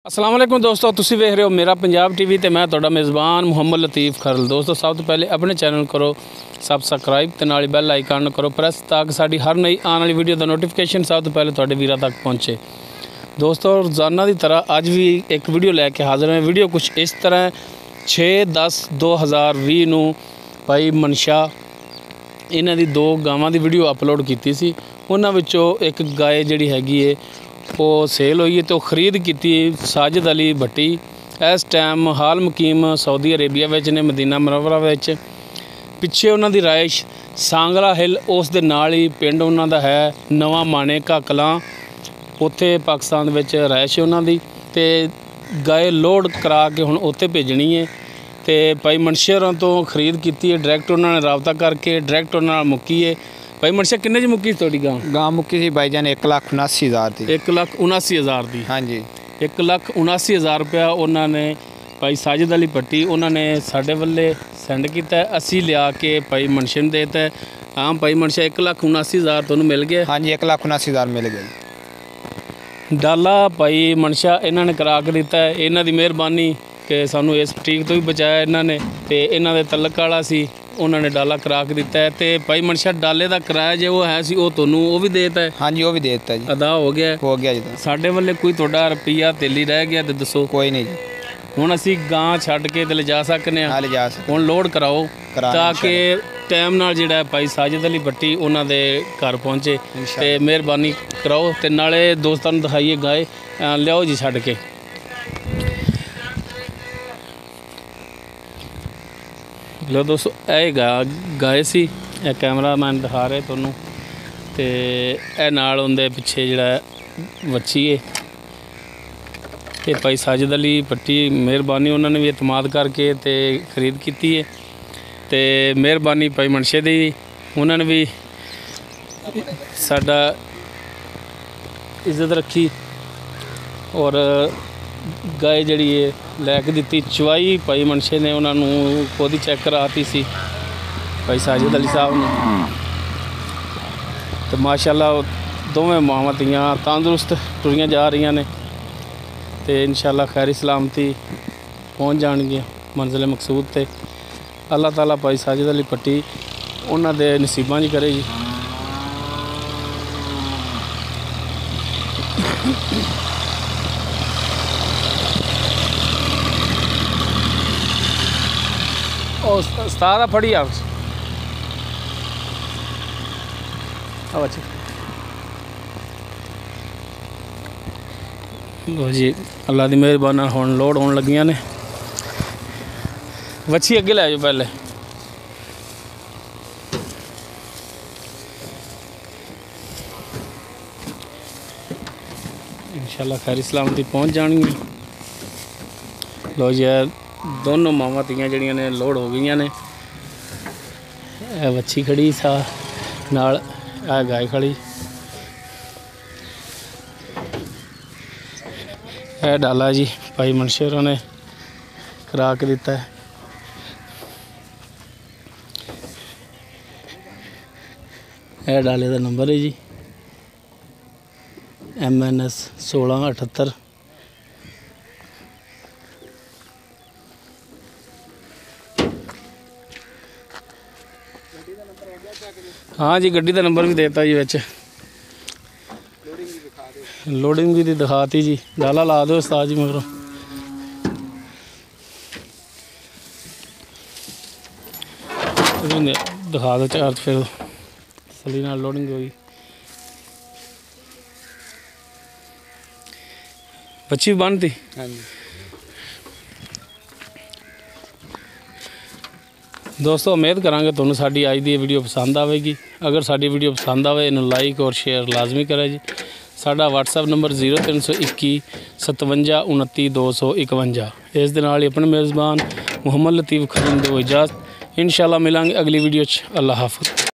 अस्सलाम वालेकुम दोस्तों, तुसी वेख रहे हो मेरा पंजाब टीवी ते मैं तुहाडा मेज़बान मुहम्मद लतीफ़ खरल। दोस्तों सब तो पहले अपने चैनल करो सबसक्राइब ते नाल बैल आइकन करो प्रेस ताकि साडी हर नई आने वाली वीडियो दा नोटिफिकेशन सब तो पहले तुहाडे वीरां तक पहुँचे। दोस्तों रोज़ाना की तरह अज भी एक वीडियो लैके हाज़र है। वीडियो कुछ इस तरह 6/10/2020 नूं भाई मनशा इन्हां दी 2 गावां दी वीडियो अपलोड की सी। उन्हां विचों एक गाय जिहड़ी हैगी है वो सेल हुई है तो खरीद की साजिद अली भट्टी। इस टाइम हाल मुकीम सऊदी अरेबिया विच ने मदीना मुनव्वरा विच। पिछे उन्हां दी राइश सांगला हिल उस दे नाल ही पिंड उन्हां दा है नवा माणे काकलां, उत्थे पाकिस्तान विच राइश उन्हां दी ते गाय लोड करा के हुण उत्थे भेजनी है ते भाई मनशेरों तो खरीद की है। डायरैक्ट उन्होंने रबता करके डायरैक्ट उन्होंने मुक्की है। भाई मनशा किन्ने च मुक्की थोड़ी गां मुक्की थी भाईजान 1,79,000 की। 1,79,000 की। हाँ जी 1,79,000 रुपया उन्होंने भाई साजिद अली भट्टी उन्होंने साढ़े वाले सेंड किया। असी लिया के भाई मनशे ने देता है। हाँ भाई मनशा 1,79,000 तुहानू मिल गया। हाँ जी 1,79,000 मिल गया। डाला भाई मनशा इन्होंने करा के दिता है। इन्हों की मेहरबानी कि सानू इस ठीक तो भी बचाया इन्होंने ते इन्हों दे तलक वाला सी उन्होंने डाला करा के दिता है। तो भाई मनशा डाले का किराया जो वो है सी वो तुहानू वो भी देता है। हाँ जी वो भी दे दिता जी, अदा हो गया जी। साढ़े वाले कोई थोड़ा रुपया तेली रह गया तो दसो। कोई नहीं जी, हुण असी गां छड्ड के ते ले जा सकने हाँ ले जा सकते। हुण लोड कराओ करा ताकि टाइम नाल जिहड़ा भाई साजिद अली भट्टी उन्हां दे घर पहुँचे ते मेहरबानी कराओ ते नाले दोस्तां नूं दिखाइए गाय लियाओ जी छड्ड के। लो दोस्तों यह गाय सी कैमरा मैन दिखा रहे तुहानू ते यह नाल उहदे पिछे जिहड़ा वच्छी है ते भाई साजिद अली भट्टी मेहरबानी उन्होंने भी एतमाद करके ते खरीद की है ते मेहरबानी भाई मनशे दी उन्होंने भी साडा इज्जत रखी और गाय जड़ी है लैके दी चवाई भाई मनशे ने उन्होंने खुद ही चैक कराती सी भाई साजिद अली साहब ने। तो माशाअल्लाह दोवें मावां धीआं तंदुरुस्त टुरियां जा रही ने तो इंशाअल्लाह खैरी सलामती पहुँच जाएंगे मंजिल मकसूद ते। अल्लाह ताला भाई साजिद अली भट्टी उन्हां दे नसीबां च करे जी। और उस्ताद फड़ी आप अच्छा लो जी अल्लाह की मेहरबानी हुण लोड होने लगियां ने। वच्छी अगे लै जाओ पहले। इंशाअल्लाह खैरी सलामती पहुँच जाएंगी। लो जी दोनों मावां धीआं जड़ियां ने लोड हो गई ने। वच्छी खड़ी सा नाल गाय खड़ी है। डाला जी भाई मनशेरों ने करा के दिता है। यह डाले का नंबर है जी MNS 1678। हाँ जी गड्डी का नंबर भी देता जी विच लोडिंग भी दिखाती जी। डाला ला दो उस्ताद जी मगरों। दिखा दो चार फिर सली नाल लोडिंग होगी। बच्ची भी बनती। हाँ जी दोस्तों उम्मीद करांगे तुहानू साडी अज दी वीडियो पसंद आएगी। अगर साडी वीडियो पसंद आए इन्हू लाइक और शेयर लाजमी करें जी। साडा WhatsApp नंबर 0321 57 29 251। इस दे नाल ही अपने मेज़बान मुहम्मद लतीफ़ खरल दो इजाज़त। इंशाअल्लाह मिलांगे अगली वीडियो च। अल्लाह हाफ़िज़।